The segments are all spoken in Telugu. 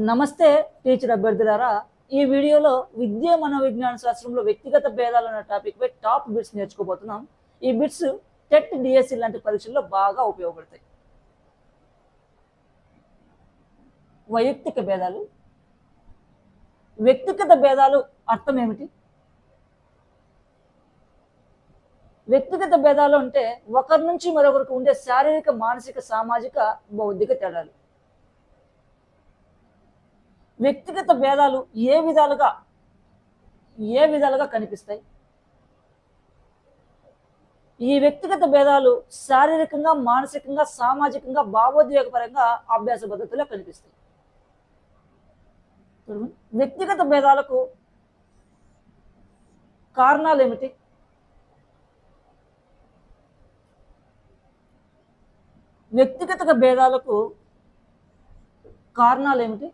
నమస్తే టీచర్ అభ్యర్థులారా, ఈ వీడియోలో విద్య మనోవిజ్ఞాన శాస్త్రంలో వ్యక్తిగత భేదాలు అనే టాపిక్ పై టాప్ బిట్స్ నేర్చుకోబోతున్నాం. ఈ బిట్స్ టెట్ డిఎస్సి లాంటి పరీక్షల్లో బాగా ఉపయోగపడతాయి. వైయక్తిక భేదాలు. వ్యక్తిగత భేదాలు అర్థం ఏమిటి? వ్యక్తిగత భేదాలు అంటే ఒకరి నుంచి మరొకరికి ఉండే శారీరక, మానసిక, సామాజిక, బౌద్ధిక తేడాలు. వ్యక్తిగత భేదాలు ఏ విధాలుగా కనిపిస్తాయి? ఈ వ్యక్తిగత భేదాలు శారీరకంగా, మానసికంగా, సామాజికంగా, భావోద్వేగపరంగా అభ్యాస పద్ధతిలో కనిపిస్తాయి. వ్యక్తిగత భేదాలకు కారణాలు ఏమిటి? వ్యక్తిగత భేదాలకు కారణాలు ఏమిటి?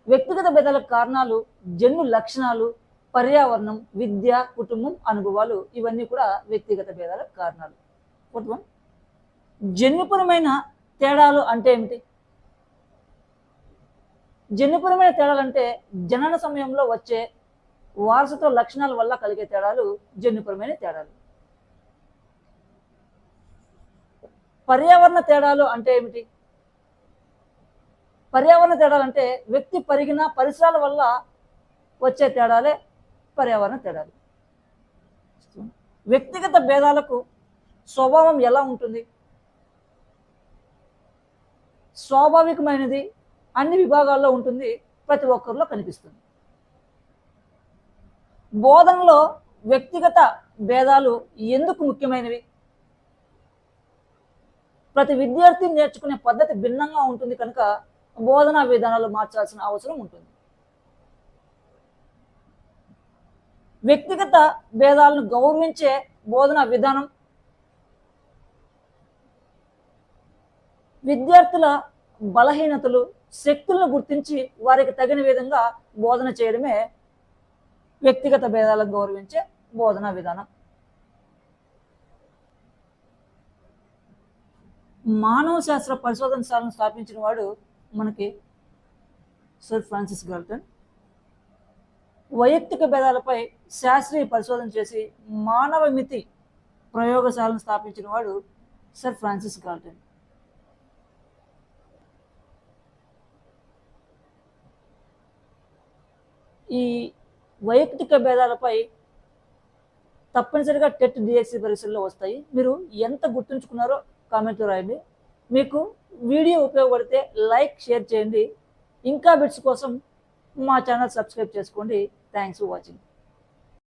వ్యక్తిగత భేదాలకు కారణాలు జన్యు లక్షణాలు, పర్యావరణం, విద్య, కుటుంబం, అనుభవాలు, ఇవన్నీ కూడా వ్యక్తిగత భేదాలకు కారణాలు. జన్యుపరమైన తేడాలు అంటే ఏమిటి? జన్యుపరమైన తేడాలు అంటే జనన సమయంలో వచ్చే వారసత్వ లక్షణాల వల్ల కలిగే తేడాలు జన్యుపరమైన తేడాలు. పర్యావరణ తేడాలు అంటే ఏమిటి? పర్యావరణ తేడాలు అంటే వ్యక్తి పెరిగిన పరిసరాల వల్ల వచ్చే తేడాలే పర్యావరణ తేడాలు. వ్యక్తిగత భేదాలకు స్వభావం ఎలా ఉంటుంది? స్వాభావికమైనది, అన్ని విభాగాల్లో ఉంటుంది, ప్రతి ఒక్కరిలో కనిపిస్తుంది. బోధనలో వ్యక్తిగత భేదాలు ఎందుకు ముఖ్యమైనవి? ప్రతి విద్యార్థి నేర్చుకునే పద్ధతి భిన్నంగా ఉంటుంది కనుక బోధనా విధానాలు మార్చాల్సిన అవసరం ఉంటుంది. వ్యక్తిగత భేదాలను గౌరవించే బోధనా విధానం విద్యార్థుల బలహీనతలు, శక్తులను గుర్తించి వారికి తగిన విధంగా బోధన చేయడమే వ్యక్తిగత భేదాలను గౌరవించే బోధనా విధానం. మానవ శాస్త్ర పరిశోధనశాలను స్థాపించిన వాడు మనకి సర్ ఫ్రాన్సిస్ గాల్టన్. వైయక్తిక భేదాలపై శాస్త్రీయ పరిశోధన చేసి మానవ మితి ప్రయోగశాలను స్థాపించిన వాడు సర్ ఫ్రాన్సిస్ గాల్టన్. ఈ వైయక్తిక భేదాలపై తప్పనిసరిగా టెట్ డిఎస్సి పరీక్షల్లో వస్తాయి. మీరు ఎంత గుర్తుంచుకున్నారో కామెంట్లో రాయండి. మీకు వీడియో ఉపయోగపడితే లైక్, షేర్ చేయండి. ఇంకా బిట్స్ కోసం మా ఛానల్ సబ్స్క్రైబ్ చేసుకోండి. Thanks for watching.